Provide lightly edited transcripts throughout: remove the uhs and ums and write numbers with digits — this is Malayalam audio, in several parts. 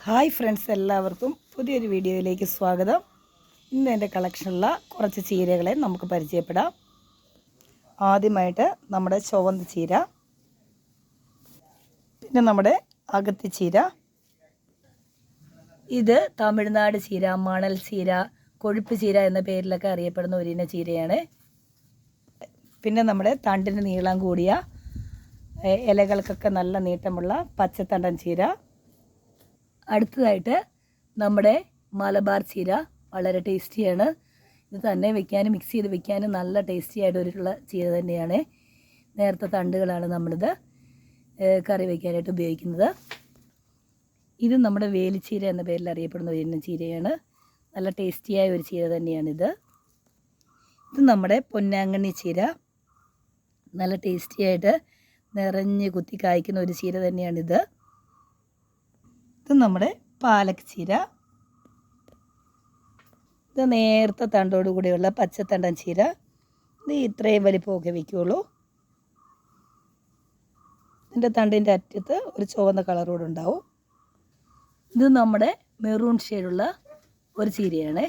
ഹായ് ഫ്രണ്ട്സ്, എല്ലാവർക്കും പുതിയൊരു വീഡിയോയിലേക്ക് സ്വാഗതം. ഇന്ന് എൻ്റെ കളക്ഷനിലുള്ള കുറച്ച് ചീരകളെ നമുക്ക് പരിചയപ്പെടാം. ആദ്യമായിട്ട് നമ്മുടെ ചുവന്ന ചീര, പിന്നെ നമ്മുടെ അകത്തി ചീര, ഇത് തമിഴ്നാട് ചീര, മണൽ ചീര, കൊഴുപ്പ് ചീര എന്ന പേരിലൊക്കെ അറിയപ്പെടുന്ന ഒരിന ചീരയാണ്. പിന്നെ നമ്മുടെ തണ്ടിന് നീളം കൂടിയ ഇലകൾക്കൊക്കെ നല്ല നീട്ടമുള്ള പച്ചത്തണ്ടൻ ചീര. അടുത്തതായിട്ട് നമ്മുടെ മലബാർ ചീര, വളരെ ടേസ്റ്റിയാണ്. ഇത് തന്നെ വെക്കാനും മിക്സ് ചെയ്ത് വെക്കാനും നല്ല ടേസ്റ്റി ആയിട്ടുള്ള ചീര തന്നെയാണ്. നേരത്തെ തണ്ടുകളാണ് നമ്മളിത് കറി വയ്ക്കാനായിട്ട് ഉപയോഗിക്കുന്നത്. ഇത് നമ്മുടെ വേലിച്ചീര എന്ന പേരിൽ അറിയപ്പെടുന്ന ഒരു ഇനം ചീരയാണ്. നല്ല ടേസ്റ്റിയായ ഒരു ചീര തന്നെയാണിത്. ഇത് നമ്മുടെ പൊന്നാങ്കണ്ണി ചീര, നല്ല ടേസ്റ്റിയായിട്ട് നിറഞ്ഞ് കുത്തി കായ്ക്കുന്ന ഒരു ചീര തന്നെയാണിത്. ഇത് നമ്മുടെ പാലക് ചീര, ഇത് നേരത്തെ തണ്ടോടു കൂടിയുള്ള പച്ചത്തണ്ടൻ ചീര. ഇത് ഇത്രയും വലിപ്പമൊക്കെ വയ്ക്കുകയുള്ളൂ. ഇതിൻ്റെ തണ്ടിൻ്റെ അറ്റത്ത് ഒരു ചുവന്ന കളറോടെ ഉണ്ടാവും. ഇത് നമ്മുടെ മെറൂൺ ഷെയ്ഡുള്ള ഒരു ചീരയാണ്.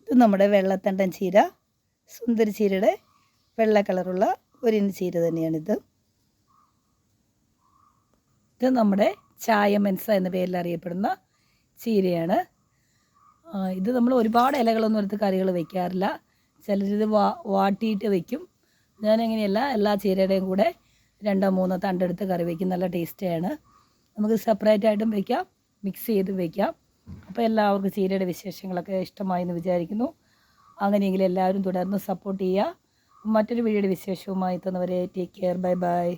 ഇത് നമ്മുടെ വെള്ളത്തണ്ടൻ ചീര, സുന്ദരി ചീരയുടെ വെള്ള കളറുള്ള ഒരു ചീര തന്നെയാണിത്. ഇത് നമ്മുടെ ചായ മെൻസ എന്ന പേരിൽ അറിയപ്പെടുന്ന ചീരയാണ്. ഇത് നമ്മൾ ഒരുപാട് ഇലകളൊന്നും എടുത്ത് കറികൾ വയ്ക്കാറില്ല. ചിലരിത് വാട്ടിയിട്ട് വയ്ക്കും. ഞാനങ്ങനെയല്ല, എല്ലാ ചീരയുടെയും കൂടെ 2-3 തണ്ടെടുത്ത് കറി വയ്ക്കും. നല്ല ടേസ്റ്റിയാണ്. നമുക്ക് സെപ്പറേറ്റ് ആയിട്ടും വയ്ക്കാം, മിക്സ് ചെയ്ത് വയ്ക്കാം. അപ്പോൾ എല്ലാവർക്കും ചീരയുടെ വിശേഷങ്ങളൊക്കെ ഇഷ്ടമായി എന്ന് വിചാരിക്കുന്നു. അങ്ങനെയെങ്കിൽ എല്ലാവരും തുടർന്ന് സപ്പോർട്ട് ചെയ്യുക. മറ്റൊരു വീഡിയോയുടെ വിശേഷവുമായി എത്തുന്നവരെ ടേക്ക് കെയർ. Bye bye.